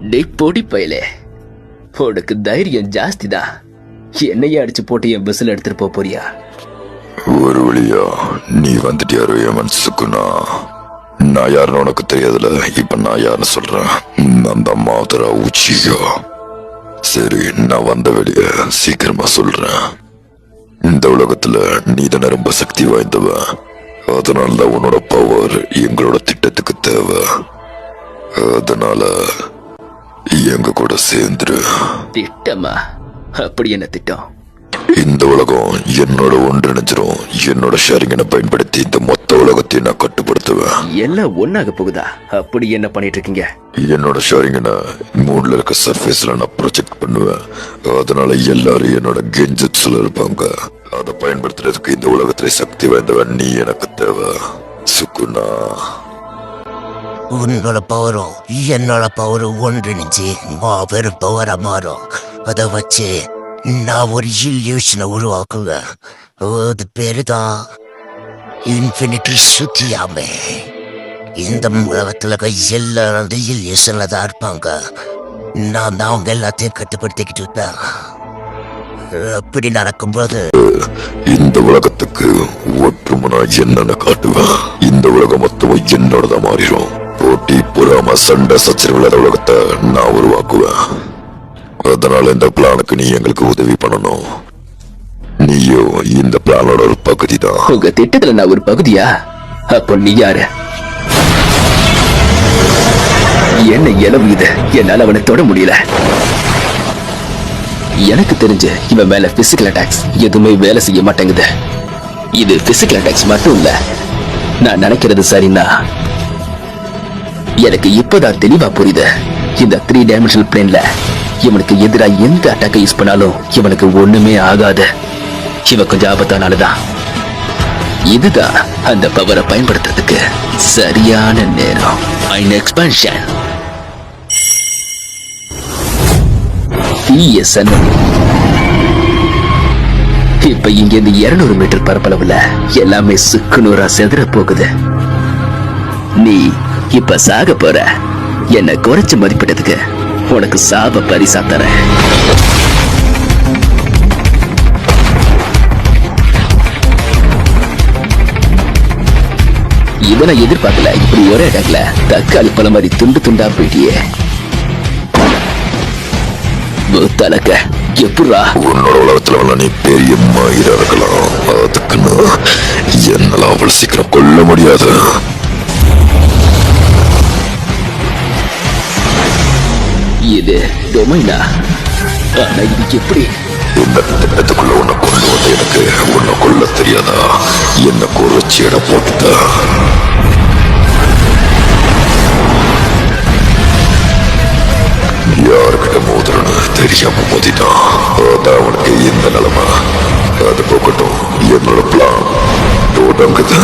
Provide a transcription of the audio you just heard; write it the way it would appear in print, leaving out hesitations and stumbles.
டேய் பொடி பயலே, உனக்கு தைரியம் ஜாஸ்திதான். என்னையே அடிச்சு போட்டு என் பஸ்ல எடுத்துட்டு போறியா? ஒரு வழியா நீ வந்துட்டியாரோ என் மனசுக்குன்னா. நான் யாருன்னு உனக்கு தெரியாதுல. இப்ப நான் யாருன்னு சொல்றேன். அந்த மாதரா உச்சியா. சரி, நான் வந்த வெளிய சீக்கிரமா சொல்றேன். இந்த உலகத்துல நீதான ரொம்ப சக்தி வாய்ந்தவன். அதனால உன்னோட பவர் எங்களோட திட்டத்துக்கு தேவை. அதனால எங்க கூட சேர்ந்துரு. திட்டமா? அப்படி என்ன திட்டம்? இந்த உலகம் என்னோட ஒன்றிணைஞ்சிரும். என்னோட ஷேரிங்கனை பயன்படுத்தி இந்த மொத்த உலகத்தையும் நான் கட்டுப்படுத்துவேன். எல்லாம் ஒன்னாக போகுதா? அப்படி என்ன பண்ணிட்டு இருக்கீங்க? என்னோட ஷேரிங்கனை மூணுல இருக்க சர்ஃபேஸ்ல நான் ப்ரொஜெக்ட் பண்ணுவேன். அதனால எல்லாரும் என்னோட கெஞ்சட்ஸ்ல இருப்பாங்க. அதை பயன்படுத்துறதுக்கு இந்த உலகத்துல சக்தி வாய்ந்தவன் நீ எனக்கு தேவை. சுக்குனா, உன்னோட பவரும் என்னோட பவரும் ஒன்றிணைஞ்சு மாபெரும் பவரா மாறும். அதை வச்சு நான் ஒரு இல்யூஷனை உருவாக்குவேன். அது பேருதான் இன்ஃபினிட்டி சுத்தியாமே. இந்த உலகத்துல எல்லாரும் அந்த இல்யூஷன்ல தான் இருப்பாங்க. நான் தான் அவங்க எல்லாத்தையும் கட்டுப்படுத்திக்கிட்டு இருப்பேன். அப்படி நடக்கும்போது இந்த உலகத்துக்கு ஒற்றுமனா என்னன்னு காட்டுவேன். இந்த உலகம் மொத்தம் என்னோடதான் மாறிடும். போட்டி பொறாம சண்டை சச்சரவு உலகத்தை நான் உருவாக்குவேன். அதனால இந்த பிளானுக்கு நீ எங்களுக்கு உதவி பண்ணணும். நீயோ இந்த பிளானோட ஒரு பகுதி தான். உங்க திட்டத்துல நான் ஒரு பகுதியா? அப்போ நீ யாரு? என்ன இளவு இது? என்னால அவனை தொட முடியல. எனக்கு தெரிஞ்சு இவன் மேல பிசிக்கல் அட்டாக்ஸ் எதுவுமே வேலை செய்ய மாட்டேங்குது. இது பிசிக்கல் அட்டாக்ஸ் மட்டும் இல்ல. நான் நினைக்கிறது சரின்னா எனக்கு இப்பதான் தெளிவா புரியுது. இந்த 3 டைமென்ஷனல் பிளேன்ல இவனுக்கு எதிராக எந்த அட்டாக்கை யூஸ் பண்ணாலும் இவனுக்கு ஒண்ணுமே ஆகாது. இவன் கொஞ்சம் ஆபத்தானாலதான். இதுதான் அந்த பவரை பயன்படுத்துறதுக்கு சரியான நேரம். எக்ஸ்பான்ஷன். இப்ப இங்க இருந்து 200 மீட்டர் பரப்பளவுல எல்லாமே சுக்குநூறா செதற போகுது. நீ இப்ப சாக போற. என்ன குறைச்சு மதிப்பிட்டதுக்கு உனக்கு சாப பரிசா தரேன். இவனை எதிர்பார்க்கல. இப்படி ஒரே இடத்துல தக்காளி பழம் மாதிரி துண்டு துண்டா போயிட்டியே. தலக்க எப்படா? உன்னோட உலகத்துல நீ பெரிய மயிரா இருக்கலாம். அதுக்குன்னு என்னால அவ்வளவு சீக்கிரம் கொல்ல முடியாது. இது டொமைனா. ஆனா இது எப்படி? இந்த திட்டத்துக்குள்ள உன்னை கொண்டு வந்து எனக்கு உன்னை கொல்ல தெரியாதா? என்ன குறைச்சி இட போட்டுட்டா. யாருக்கிட்ட மோதிரன்னு தெரியாம மோதிட்டான். அதான் அவனுக்கு இந்த நிலைமை. அது போகட்டும். என்னோட பிளான் தொடங்குது.